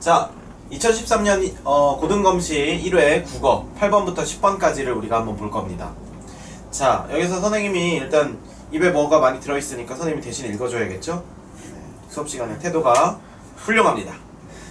자, 2013년 고등검시 1회 국어 8번부터 10번까지를 우리가 한번 볼 겁니다. 자, 여기서 선생님이 일단 입에 뭐가 많이 들어있으니까 선생님이 대신 읽어줘야겠죠? 네, 수업시간에 태도가 훌륭합니다.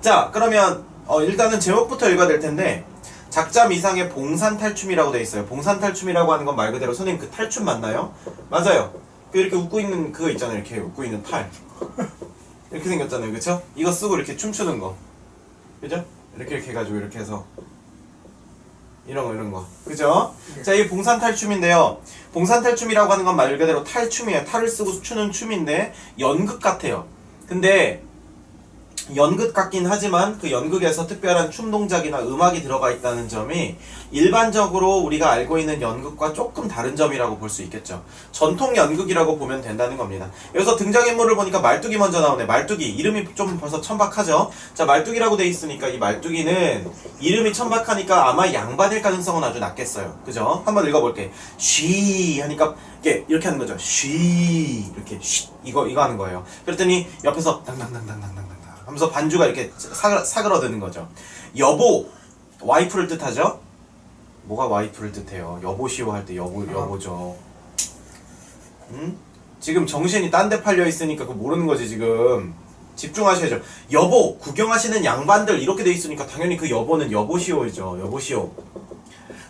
자, 그러면 일단은 제목부터 읽어야 될 텐데, 작자 미상의 봉산탈춤이라고 돼 있어요. 봉산탈춤이라고 하는 건 말 그대로 선생님 그 탈춤 맞나요? 맞아요. 이렇게 웃고 있는 그거 있잖아요. 이렇게 웃고 있는 탈. 이렇게 생겼잖아요. 그쵸? 이거 쓰고 이렇게 춤추는 거. 그죠? 이렇게 해가지고 이렇게 해서 이런 거. 그죠? 네. 자, 이게 봉산탈춤인데요. 봉산탈춤이라고 하는 건 말 그대로 탈춤이에요. 탈을 쓰고 추는 춤인데 연극 같아요. 근데 연극 같긴 하지만 그 연극에서 특별한 춤 동작이나 음악이 들어가 있다는 점이 일반적으로 우리가 알고 있는 연극과 조금 다른 점이라고 볼 수 있겠죠. 전통 연극이라고 보면 된다는 겁니다. 여기서 등장인물을 보니까 말뚝이 먼저 나오네. 말뚝이 이름이 좀 벌써 천박하죠. 자, 말뚝이라고 돼 있으니까 이 말뚝이는 이름이 천박하니까 아마 양반일 가능성은 아주 낮겠어요. 그죠? 한번 읽어볼게. 쉬 하니까 이렇게 하는 거죠. 쉬 이렇게 쉬 이거 하는 거예요. 그랬더니 옆에서 당당당당당당 하면서 반주가 이렇게 사그러드는 거죠. 여보, 와이프를 뜻하죠? 뭐가 와이프를 뜻해요? 여보시오 할 때 여보죠. 응? 지금 정신이 딴 데 팔려 있으니까 그거 모르는 거지 지금. 집중하셔야죠. 여보, 구경하시는 양반들 이렇게 돼 있으니까 당연히 그 여보는 여보시오이죠. 여보시오.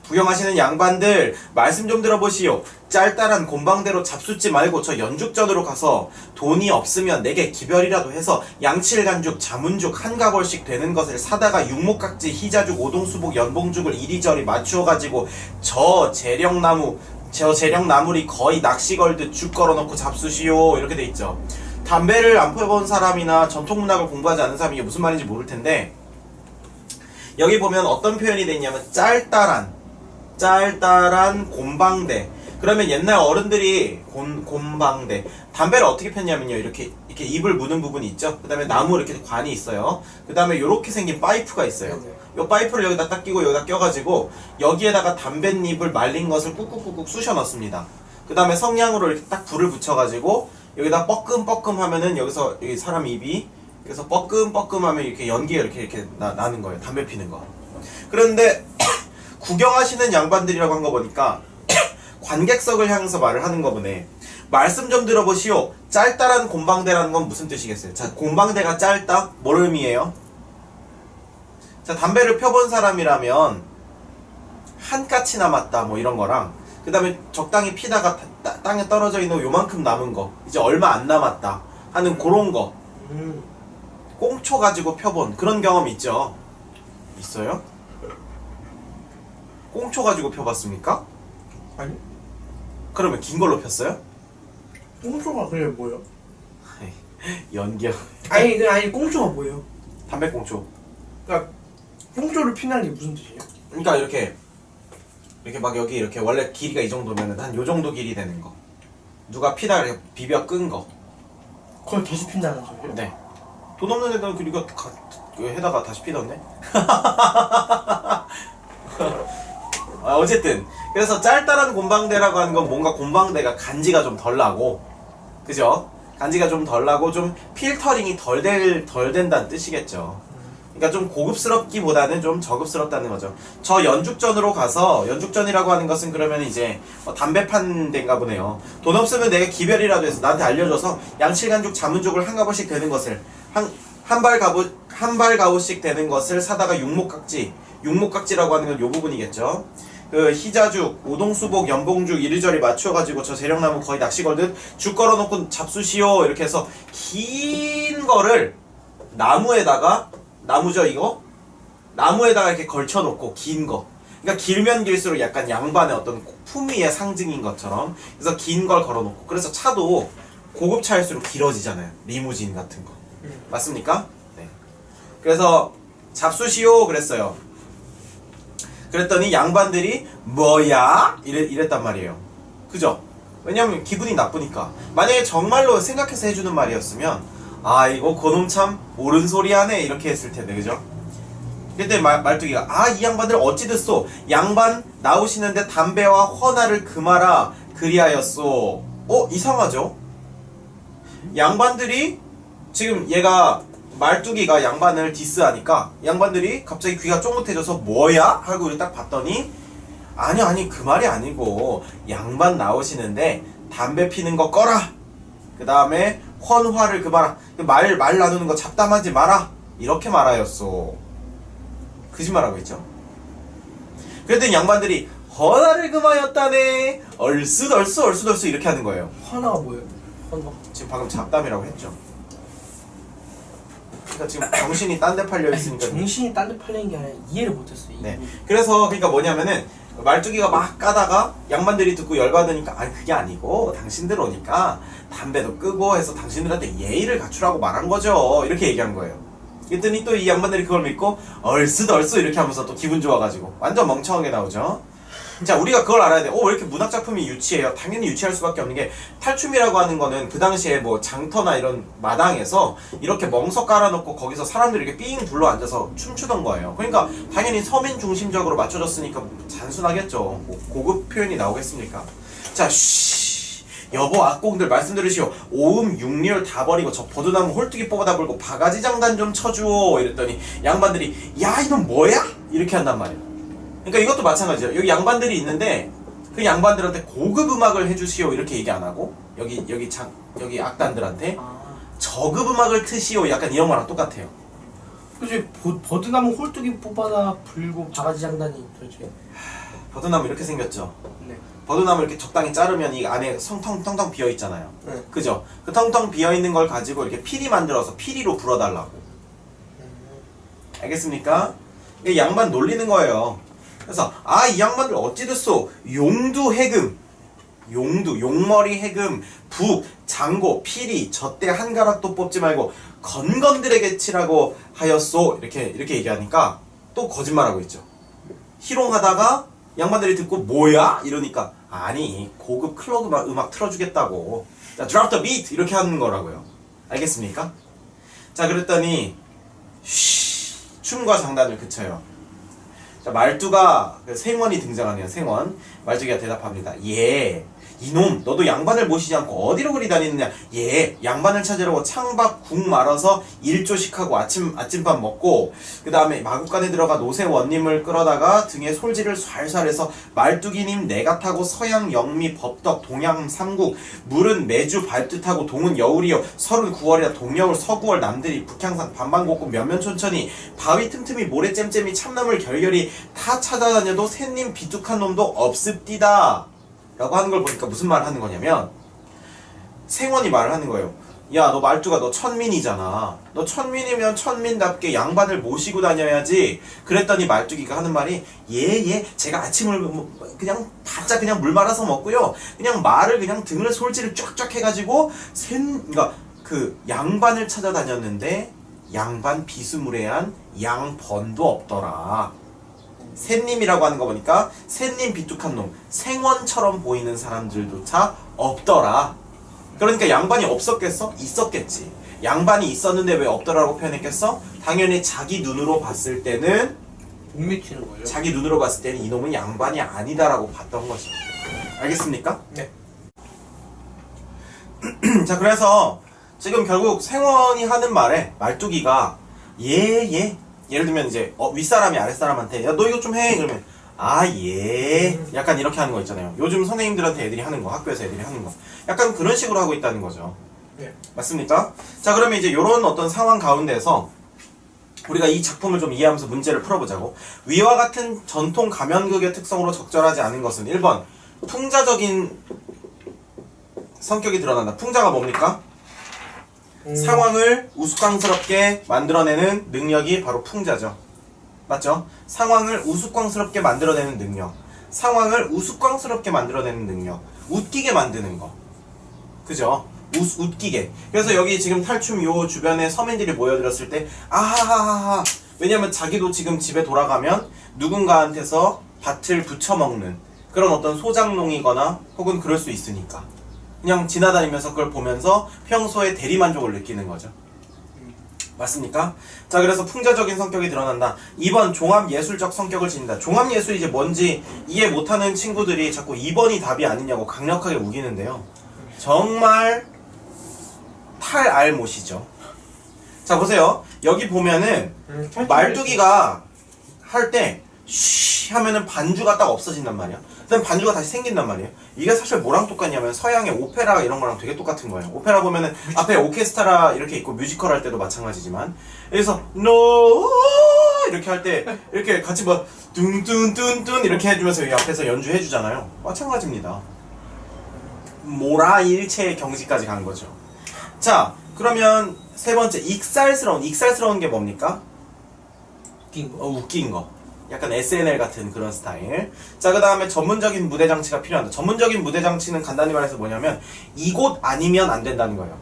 구경하시는 양반들 말씀 좀 들어보시오. 짤짤한 곤방대로 잡숫지 말고 저 연죽전으로 가서 돈이 없으면 내게 기별이라도 해서 양칠간죽, 자문죽 한 가벌씩 되는 것을 사다가 육목각지, 희자죽, 오동수복, 연봉죽을 이리저리 맞추어가지고 저 재령나물이 거의 낚시 걸듯 죽 걸어놓고 잡수시오. 이렇게 돼 있죠. 담배를 안 펴본 사람이나 전통문학을 공부하지 않은 사람이 무슨 말인지 모를 텐데, 여기 보면 어떤 표현이 돼 있냐면 짤짤한 곤방대. 그러면 옛날 어른들이 곤방대 담배를 어떻게 폈냐면요, 이렇게 잎을 무는 부분이 있죠. 그 다음에 나무 이렇게 관이 있어요. 그 다음에 이렇게 생긴 파이프가 있어요. 이 파이프를 여기다 딱 끼고 여기다 껴가지고 여기에다가 담뱃잎을 말린 것을 꾹꾹꾹꾹 쑤셔 넣습니다. 그 다음에 성냥으로 이렇게 딱 불을 붙여가지고 여기다 뻐끔뻐끔 하면은 여기서 여기 사람 입이 그래서 뻐끔뻐끔 하면 이렇게 연기가 이렇게 나는 거예요. 담배 피는 거. 그런데 구경하시는 양반들이라고 한 거 보니까 관객석을 향해서 말을 하는 거 보네. 말씀 좀 들어보시오. 짤짤한 곤방대라는 건 무슨 뜻이겠어요? 자, 곤방대가 짧다? 뭘 의미해요? 자, 담배를 펴본 사람이라면 한 까치 남았다 뭐 이런 거랑, 그 다음에 적당히 피다가 땅에 떨어져 있는 요만큼 남은 거, 이제 얼마 안 남았다 하는 그런 거, 꽁초 가지고 펴본 그런 경험 있죠? 있어요? 꽁초 가지고 펴봤습니까? 아니? 그러면 긴 걸로 폈어요? 꽁초가 그게 뭐예요? 연기야. 아니 꽁초가 뭐예요? 담배 꽁초. 그러니까 꽁초를 피는 게 무슨 뜻이에요? 그러니까 이렇게 막 여기 이렇게 원래 길이가 이 정도면은 한 요 정도 길이 되는 거. 누가 피다가 이렇게 비벼 끈 거. 그걸 다시 핀다는 소리예요? 네. 돈 없는 애들은 그리고 해다가 다시 피던데. 어쨌든 그래서 짤짤한 곤방대라고 하는 건 뭔가 곤방대가 간지가 좀 덜 나고, 그죠? 간지가 좀 덜 나고 좀 필터링이 덜 된다는 뜻이겠죠. 그러니까 좀 고급스럽기보다는 좀 저급스럽다는 거죠. 저 연죽전으로 가서, 연죽전이라고 하는 것은 그러면 이제 담배 판 데인가 보네요. 돈 없으면 내가 기별이라도 해서 나한테 알려줘서 양칠간죽, 자문죽을 한 가보씩 되는 것을 한 발 가보씩 되는 것을 사다가 육목각지라고 하는 건 요 부분이겠죠. 그 희자죽, 오동수복, 연봉죽 이리저리 맞춰가지고 저 재령나무 거의 낚시 걸듯 죽 걸어놓고 잡수시오. 이렇게 해서 긴 거를 나무죠 이거? 나무에다가 이렇게 걸쳐놓고 긴 거. 그러니까 길면 길수록 약간 양반의 어떤 품위의 상징인 것처럼. 그래서 긴 걸 걸어놓고. 그래서 차도 고급 차일수록 길어지잖아요. 리무진 같은 거. 맞습니까? 네. 그래서 잡수시오 그랬어요. 그랬더니 양반들이 뭐야? 이랬단 말이에요. 그죠? 왜냐면 기분이 나쁘니까. 만약에 정말로 생각해서 해주는 말이었으면 이거 그놈 참 옳은 소리 하네 이렇게 했을 텐데, 그죠? 그때 말뚝이가 이 양반들 어찌 됐소? 양반 나오시는데 담배와 헌화를 금하라 그리하였소. 이상하죠? 양반들이 지금 얘가 말뚝이가 양반을 디스하니까 양반들이 갑자기 귀가 쫑긋해져서 뭐야? 하고 딱 봤더니 아니 그 말이 아니고 양반 나오시는데 담배 피는 거 꺼라. 그 다음에 헌화를 그만라. 말 나누는 거 잡담하지 마라. 이렇게 말하였소. 거짓말하고 있죠. 그랬더니 양반들이 헌화를 금하였다네. 얼쑤 이렇게 하는 거예요. 화나가 뭐예요? 화나. 지금 방금 잡담이라고 했죠. 그러니까 지금 정신이 딴 데 팔려 있으니까. 정신이 딴 데 팔리는 게 아니라 이해를 못했어요. 네. 그래서 그러니까 뭐냐면은 말뚝이가 막 까다가 양반들이 듣고 열받으니까 아니 그게 아니고 당신들 오니까 담배도 끄고 해서 당신들한테 예의를 갖추라고 말한 거죠. 이렇게 얘기한 거예요. 그랬더니 또 이 양반들이 그걸 믿고 얼쑤 이렇게 하면서 또 기분 좋아가지고 완전 멍청하게 나오죠. 자, 우리가 그걸 알아야 돼. 왜 이렇게 문학작품이 유치해요? 당연히 유치할 수밖에 없는 게 탈춤이라고 하는 거는 그 당시에 뭐 장터나 이런 마당에서 이렇게 멍석 깔아놓고 거기서 사람들이 이렇게 삥 둘러 앉아서 춤추던 거예요. 그러니까 당연히 서민 중심적으로 맞춰졌으니까 단순하겠죠. 뭐 고급 표현이 나오겠습니까? 자, 여보 악공들 말씀 들으시오. 오음 육리을 다 버리고 저 버드나무 홀뚜기 뽑아다 불고 바가지 장단 좀 쳐주오. 이랬더니 양반들이 야 이건 뭐야? 이렇게 한단 말이에요. 그러니까 이것도 마찬가지죠. 여기 양반들이 있는데 그 양반들한테 고급 음악을 해주시오 이렇게 얘기 안 하고 여기 악단들한테 저급 음악을 트시오 약간 이런 거랑 똑같아요. 그치 버드나무 홀뚜기 뽑아다 불고 바가지 장단이 도대체. 버드나무 이렇게 생겼죠. 네. 버드나무 이렇게 적당히 자르면 이 안에 텅텅 비어 있잖아요. 네. 그죠? 그 텅텅 비어 있는 걸 가지고 이렇게 피리 만들어서 피리로 불어달라고. 알겠습니까? 이게 양반 놀리는 거예요. 그래서 이 양반들 어찌 됐소? 용두 해금, 용머리 해금, 북, 장고, 피리, 젖대 한 가락도 뽑지 말고 건건들에게 치라고 하였소. 이렇게 얘기하니까 또 거짓말하고 있죠. 희롱하다가 양반들이 듣고 뭐야? 이러니까 아니 고급 클럽 음악 틀어주겠다고. 자, drop the beat 이렇게 하는 거라고요. 알겠습니까? 자, 그랬더니 춤과 장단을 그쳐요. 자, 말두가 생원이 등장하네요. 생원. 말두기가 대답합니다. 예, 이놈 너도 양반을 모시지 않고 어디로 그리 다니느냐. 예, 양반을 찾으려고 창밖 국 말아서 일조식하고 아침밥 먹고 그 다음에 마구간에 들어가 노세원님을 끌어다가 등에 솔지를 촤촤해서 말두기님 내가 타고 서양 영미 법덕 동양 삼국 물은 매주 밟듯하고 동은 여울이요 39월이라 동여울 서구월 남들이 북향산 반반곡곡 면면촌천이 바위 틈틈이 모래잼잼이 참나물 결결이 다 찾아다녀도 샌님 비뚝한 놈도 없습디다 라고 하는 걸 보니까 무슨 말을 하는 거냐면 생원이 말을 하는 거예요. 야, 너 말투가 너 천민이잖아. 너 천민이면 천민답게 양반을 모시고 다녀야지. 그랬더니 말투기가 하는 말이 예, 제가 아침을 그냥 바짝 그냥 물 말아서 먹고요. 그냥 말을 그냥 등을 솔지를 쫙쫙 해가지고 그러니까 그 양반을 찾아다녔는데 양반 비스무레한 양번도 없더라. 샌님이라고 하는 거 보니까 샌님 비뚝한 놈, 생원처럼 보이는 사람들조차 없더라. 그러니까 양반이 없었겠어? 있었겠지. 양반이 있었는데 왜 없더라고 표현했겠어? 당연히 자기 눈으로 봤을 때는 못 미치는 거예요? 자기 눈으로 봤을 때는 이놈은 양반이 아니다라고 봤던 거죠. 알겠습니까? 네. 자, 그래서 지금 결국 생원이 하는 말에 말뚝이가 예를 들면 이제 윗사람이 아랫사람한테 야 너 이거 좀 해 그러면 예 약간 이렇게 하는 거 있잖아요. 요즘 선생님들한테 애들이 하는 거, 학교에서 애들이 하는 거 약간 그런 식으로 하고 있다는 거죠. 네. 맞습니까? 자, 그러면 이제 요런 어떤 상황 가운데서 우리가 이 작품을 좀 이해하면서 문제를 풀어보자고. 위와 같은 전통 가면극의 특성으로 적절하지 않은 것은 1번 풍자적인 성격이 드러난다. 풍자가 뭡니까? 상황을 우스꽝스럽게 만들어내는 능력이 바로 풍자죠. 맞죠? 상황을 우스꽝스럽게 만들어내는 능력. 상황을 우스꽝스럽게 만들어내는 능력. 웃기게 만드는 거. 그죠? 웃기게. 그래서 여기 지금 탈춤 요 주변에 서민들이 모여들었을 때 아하하하. 왜냐면 자기도 지금 집에 돌아가면 누군가한테서 밭을 부쳐먹는 그런 어떤 소장농이거나 혹은 그럴 수 있으니까. 그냥 지나다니면서 그걸 보면서 평소에 대리만족을 느끼는 거죠. 맞습니까? 자, 그래서 풍자적인 성격이 드러난다. 2번 종합예술적 성격을 지닌다. 종합예술이 이제 뭔지 이해 못하는 친구들이 자꾸 2번이 답이 아니냐고 강력하게 우기는데요. 정말 탈알못이죠. 자 보세요. 여기 보면은 말뚝이가 할 때 쉬 하면은 반주가 딱 없어진단 말이야. 그다음 반주가 다시 생긴단 말이에요. 이게 사실 뭐랑 똑같냐면 서양의 오페라 이런 거랑 되게 똑같은 거예요. 오페라 보면은 앞에 오케스트라 이렇게 있고 뮤지컬 할 때도 마찬가지지만 여기서 노 이렇게 할 때 이렇게 같이 뭐 뚱뚱뚱뚱 이렇게 해주면서 여기 앞에서 연주해 주잖아요. 마찬가지입니다. 모라일체의 경지까지 간 거죠. 자 그러면 세 번째 익살스러운 게 뭡니까? 웃긴 거. 웃긴 거. 약간 SNL 같은 그런 스타일. 자, 그 다음에 전문적인 무대 장치가 필요한다. 전문적인 무대 장치는 간단히 말해서 뭐냐면 이곳 아니면 안 된다는 거예요.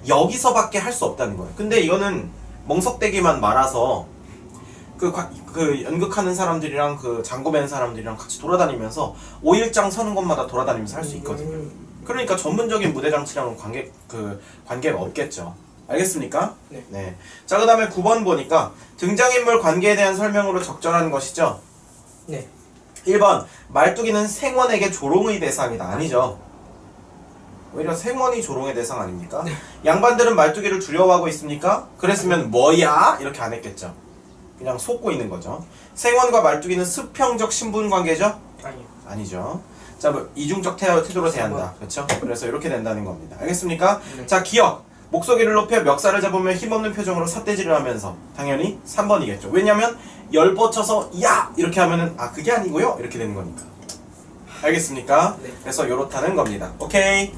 여기서밖에 할 수 없다는 거예요. 근데 이거는 멍석대기만 말아서 그 연극하는 사람들이랑 그 장구 매는 사람들이랑 같이 돌아다니면서 5일장 서는 곳마다 돌아다니면서 할 수 있거든요. 그러니까 전문적인 무대 장치랑은 관계가 없겠죠. 알겠습니까? 네. 자, 그 다음에 9번 보니까 등장인물 관계에 대한 설명으로 적절한 것이죠. 네. 1번 말뚝이는 생원에게 조롱의 대상이다. 아니죠. 오히려 생원이 조롱의 대상 아닙니까? 네. 양반들은 말뚝이를 두려워하고 있습니까? 그랬으면 뭐야? 이렇게 안 했겠죠. 그냥 속고 있는 거죠. 생원과 말뚝이는 수평적 신분 관계죠? 아니요. 아니죠. 자, 뭐 이중적 태도로 대한다. 그렇죠? 그래서 이렇게 된다는 겁니다. 알겠습니까? 네. 자, 기억. 목소리를 높여 멱살을 잡으며 힘없는 표정으로 삿대질을 하면서 당연히 3번이겠죠. 왜냐면 열뻗쳐서 야! 이렇게 하면은 아 그게 아니고요. 이렇게 되는 거니까. 알겠습니까? 네. 그래서 요렇다는 겁니다. 오케이.